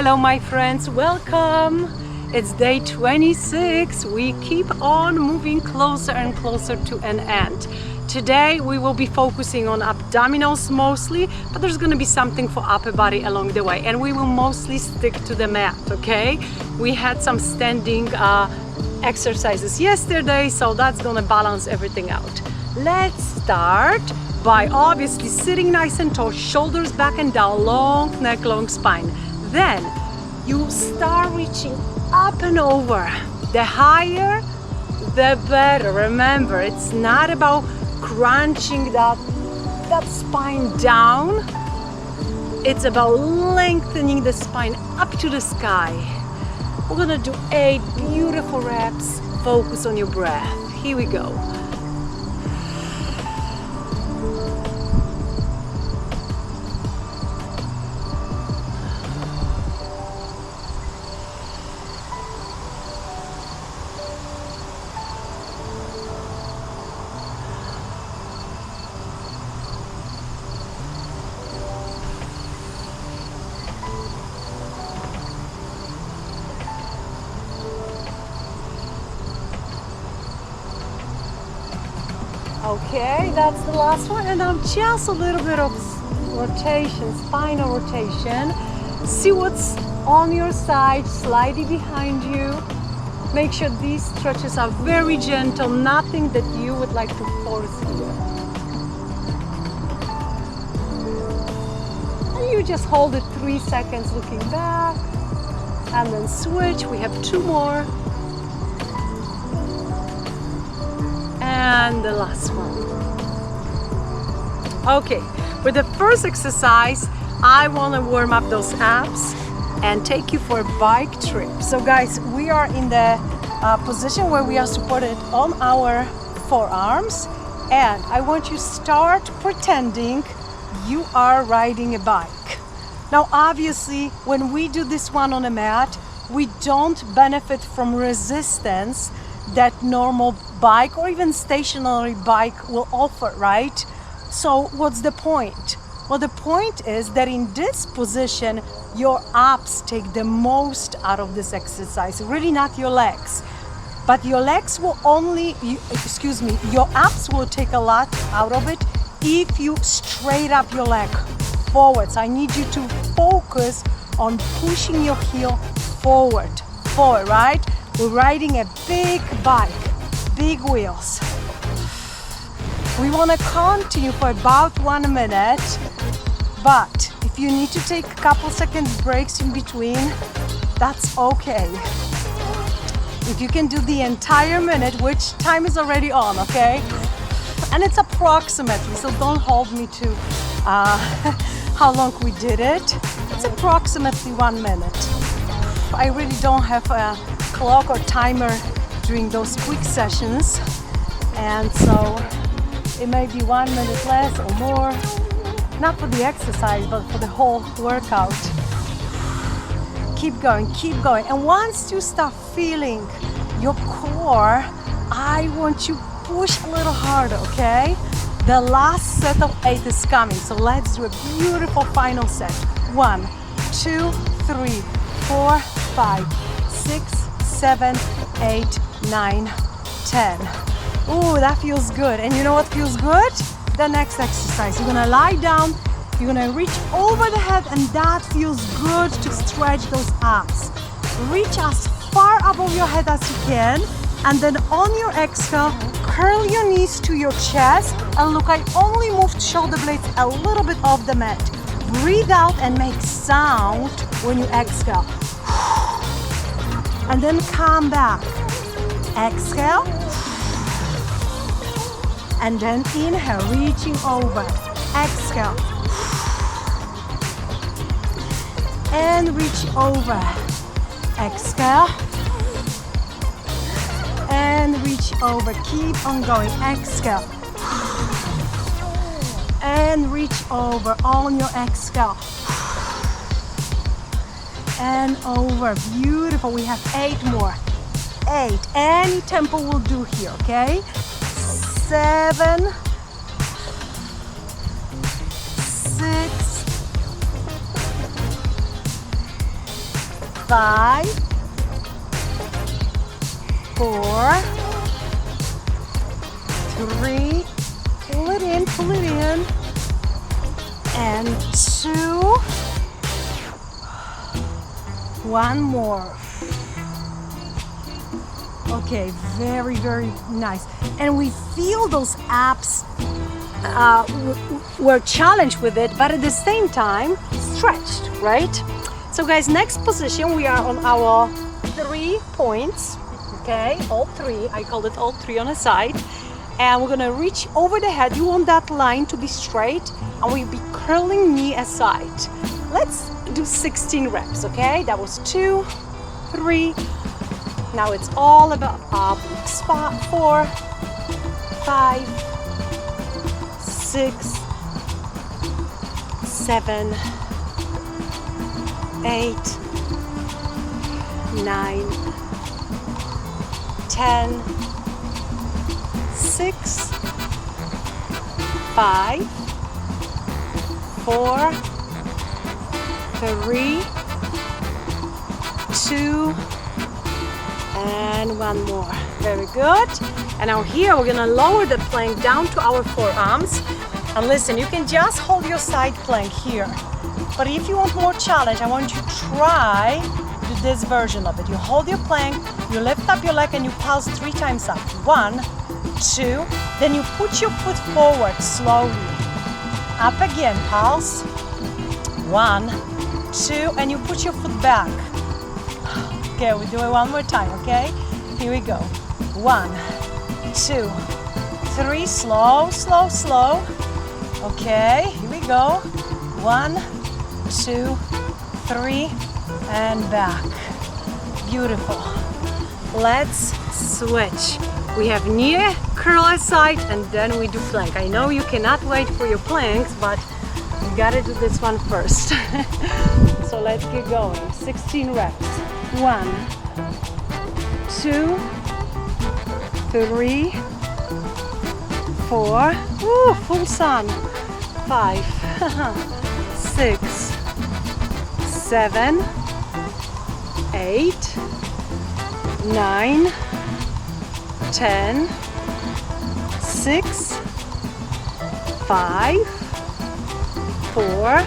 Hello my friends, welcome! It's day 26. We keep on moving closer and closer to an end. Today we will be focusing on abdominals mostly, but there's going to be something for upper body along the way, and we will mostly stick to the mat, okay? We had some standing exercises yesterday, so that's going to balance everything out. Let's start by obviously sitting nice and tall, shoulders back and down, long neck, long spine. Then you start reaching up and over. The higher, the better. Remember, it's not about crunching that spine down. It's about lengthening the spine up to the sky. We're gonna do 8 beautiful reps. Focus on your breath. Here we go. Okay, that's the last one, and now just a little bit of rotation, spinal rotation. See what's on your side, slightly behind you. Make sure these stretches are very gentle, nothing that you would like to force here. And you just hold it 3 seconds looking back, and then switch. We have 2 more. And the last one. Okay, with the first exercise, I want to warm up those abs and take you for a bike trip. So guys, we are in the position where we are supported on our forearms, and I want you to start pretending you are riding a bike. Now obviously, when we do this one on a mat, we don't benefit from resistance that normal bike or even stationary bike will offer, right? So what's the point? Well, the point is that in this position, your abs take the most out of this exercise, really not your legs. But your legs will your abs will take a lot out of it if you straight up your leg forwards. I need you to focus on pushing your heel forward, right? We're riding a big bike, big wheels. We want to continue for about 1 minute, but if you need to take a couple seconds breaks in between, that's okay. If you can do the entire minute, which time is already on, okay? And it's approximately, so don't hold me to how long we did it. It's approximately 1 minute. I really don't have a clock or timer during those quick sessions, and so it may be 1 minute less or more, not for the exercise but for the whole workout. Keep going, and once you start feeling your core, I want you to push a little harder, okay? The last set of 8 is coming, so let's do a beautiful final set. 1, 2, 3, 4, 5, 6, 7, 8, 9, 10. Ooh, that feels good. And you know what feels good? The next exercise. You're gonna lie down, you're gonna reach over the head, and that feels good to stretch those abs. Reach as far above your head as you can, and then on your exhale, curl your knees to your chest, and look, I only moved shoulder blades a little bit off the mat. Breathe out and make sound when you exhale. And then come back. Exhale. And then inhale, reaching over. Exhale. And reach over. Exhale. And reach over. Keep on going. Exhale. And reach over on your exhale. And over. Beautiful. We have 8 more. 8. Any tempo will do here, okay? 7, 6, 5, 4, 3, pull it in, and 2, 1 more. Okay, very, very nice. And we feel those abs were challenged with it, but at the same time stretched, right? So guys, next position, we are on our 3 points, okay? All 3, I call it all 3 on a side. And we're gonna reach over the head. You want that line to be straight, and we'll be curling knee aside. Let's do 16 reps, okay? That was 2, 3. Now it's all about up. 4, 5, 6, 7, 8, 9, 10, 6, 5, 4, 3, 2, and 1 more. Very good. And now here we're gonna lower the plank down to our forearms. And listen, you can just hold your side plank here. But if you want more challenge, I want you to try do this version of it. You hold your plank, you lift up your leg, and you pulse 3 times up. 1, 2, then you put your foot forward slowly. Up again, pulse. 1, 2, and you put your foot back. Okay, we'll do it one more time, okay? Here we go. 1, 2, 3, slow, slow, slow. Okay, here we go. 1, 2, 3, and back. Beautiful. Let's switch. We have knee curl aside, and then we do plank. I know you cannot wait for your planks, but you gotta do this one first. So let's get going. 16 reps. 1, 2, 3, 4. Ooh, full sun. 5, 6, 7, 8, 9, 10, 6, 5, 4,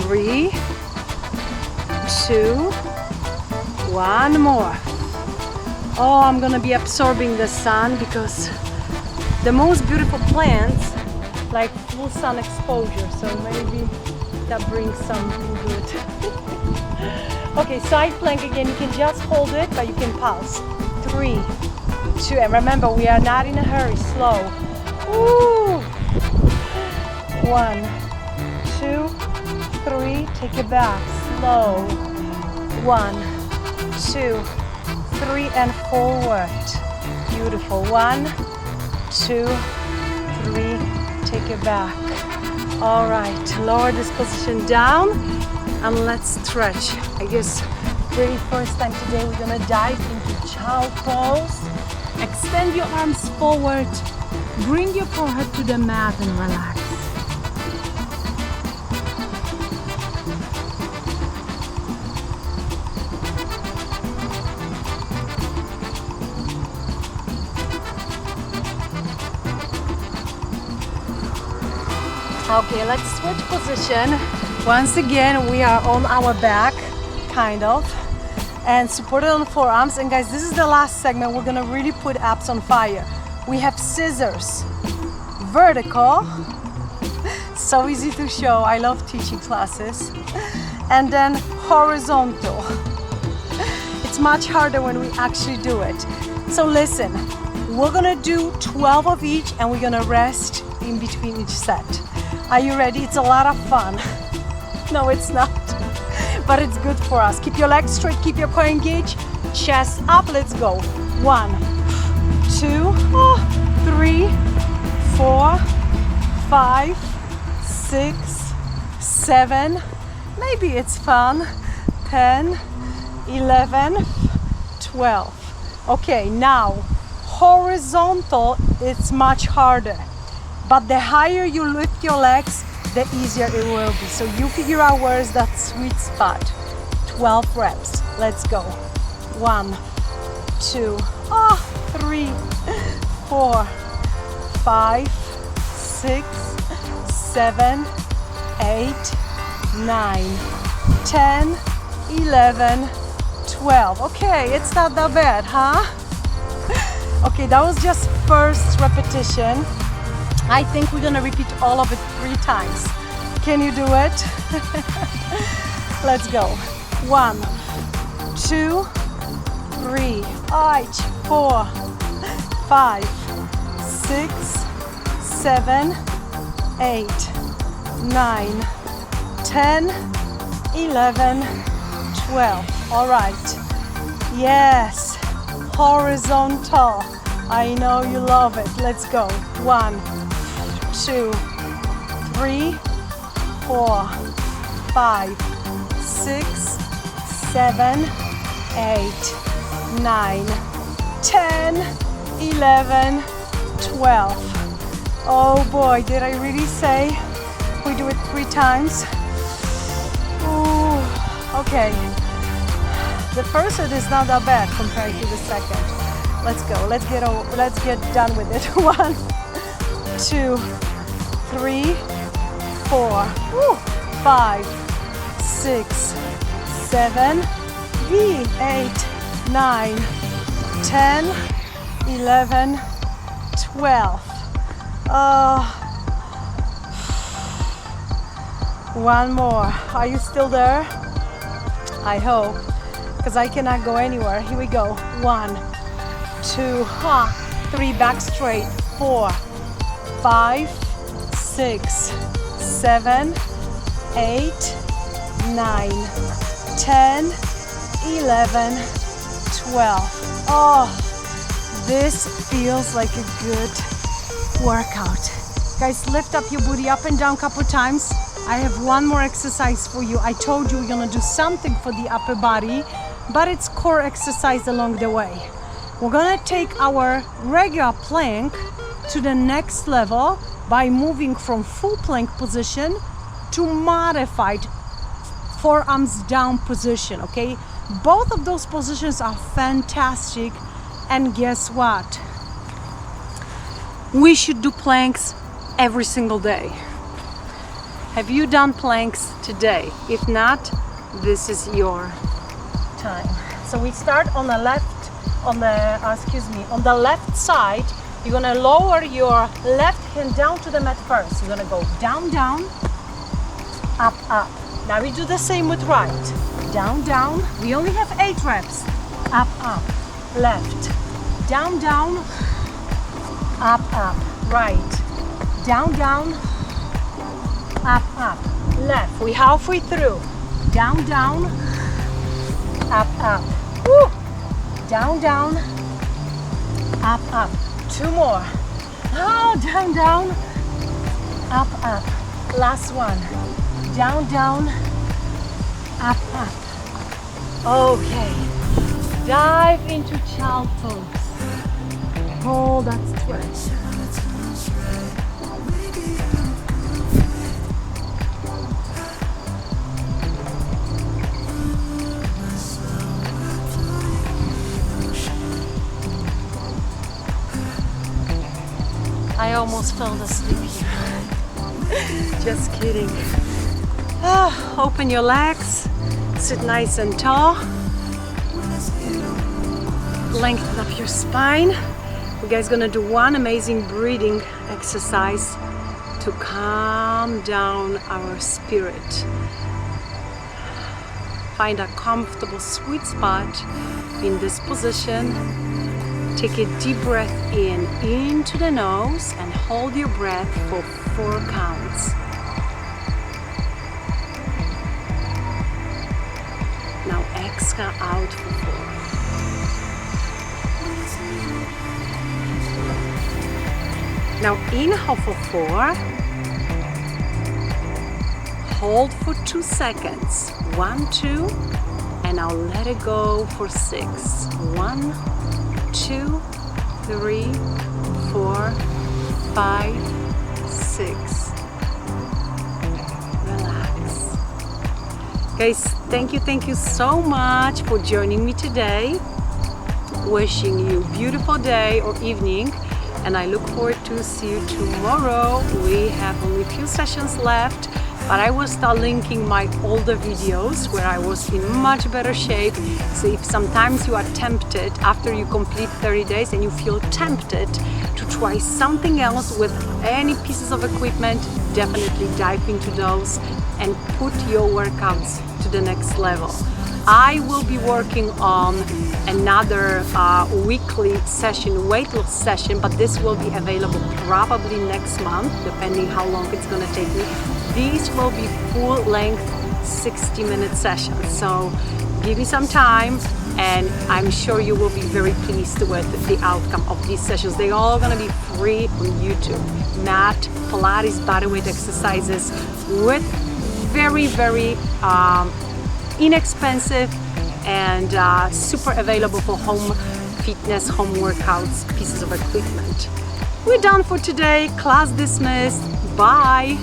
3, 2, 1 more. Oh, I'm gonna be absorbing the sun because the most beautiful plants like full sun exposure, so maybe that brings something good. Okay, side plank again, you can just hold it, but you can pulse. 3, 2, and remember, we are not in a hurry, slow. Woo! 1, 2, 3, take it back, slow. 1, 2, 3, and forward. Beautiful. 1, 2, 3, take it back. All right, lower this position down and let's stretch. I guess very first time today we're gonna dive into child pose. Extend your arms forward, bring your forehead to the mat and relax. Okay, let's switch position. Once again, we are on our back, kind of, and supported on the forearms. And guys, this is the last segment. We're gonna really put abs on fire. We have scissors, vertical, so easy to show. I love teaching classes. And then horizontal. It's much harder when we actually do it. So listen, we're gonna do 12 of each and we're gonna rest in between each set. Are you ready? It's a lot of fun. No, it's not, but it's good for us. Keep your legs straight, keep your core engaged, chest up, let's go. 1, 2, 3, 4, 5, 6, 7, maybe it's fun, 10, 11, 12. Okay, now horizontal, it's much harder. But the higher you lift your legs, the easier it will be. So you figure out where is that sweet spot. 12 reps. Let's go. 1, 2, 3, 4, 5, 6, 7, 8, 9, 10, 11, 12. Okay, it's not that bad, huh? Okay, that was just first repetition. I think we're gonna repeat all of it 3 times. Can you do it? Let's go. 1, 2, 3, 4, 5, 6, 7, 8, 9, 10, 11, 12. All right. Yes. Horizontal. I know you love it. Let's go. 1, 2, 3, 4, 5, 6, 7, 8, 9, 10, 11, 12. Oh boy, did I really say we do it 3 times? Ooh, okay. The first set is not that bad compared to the second. Let's go. Let's get done with it. 1, 2, 3, 4, 5, 6, 7, 8, 9, 10, 11, 12. One more. Are you still there? I hope, because I cannot go anywhere. Here we go. 1, 2, 3, back straight. 4, 5, 6, 7, 8, 9, 10, 11, 12. Oh, this feels like a good workout. Guys, lift up your booty up and down a couple times. I have one more exercise for you. I told you we're gonna do something for the upper body, but it's core exercise along the way. We're gonna take our regular plank to the next level by moving from full plank position to modified forearms down position, okay? Both of those positions are fantastic, and guess what? We should do planks every single day. Have you done planks today? If not, this is your time. So we start on the left, on the left side. You're gonna lower your left hand down to the mat first. You're gonna go down, down, up, up. Now we do the same with right. Down, down. We only have 8 reps. Up, up. Left. Down, down. Up, up. Right. Down, down. Up, up. Left. We're halfway through. Down, down. Up, up. Woo! Down, down. Up, up. 2 more. Oh, down, down. Up, up. Last one. Down, down. Up, up. Okay. Dive into child pose. Hold that stretch. I almost fell asleep here. Just kidding. Open your legs, sit nice and tall. Lengthen up your spine. You guys gonna do one amazing breathing exercise to calm down our spirit. Find a comfortable sweet spot in this position. Take a deep breath in into the nose and hold your breath for 4 counts. Now exhale out for 4. Now inhale for 4. Hold for 2 seconds. 1, 2, and now let it go for 6. 1, 2, 3, 4, 5, 6. Relax. Guys, thank you so much for joining me today. Wishing you a beautiful day or evening, and I look forward to see you tomorrow. We have only a few sessions left, but I will start linking my older videos where I was in much better shape. So if sometimes you are tempted after you complete 30 days and you feel tempted to try something else with any pieces of equipment, definitely dive into those and put your workouts to the next level. I will be working on another weekly session, weight loss session, but this will be available probably next month, depending how long it's gonna take me. These will be full-length 60-minute sessions, so give me some time and I'm sure you will be very pleased with the outcome of these sessions. They're all gonna be free on YouTube. Mat, Pilates, bodyweight exercises with very inexpensive and super available for home fitness, home workouts, pieces of equipment. We're done for today. Class dismissed. Bye.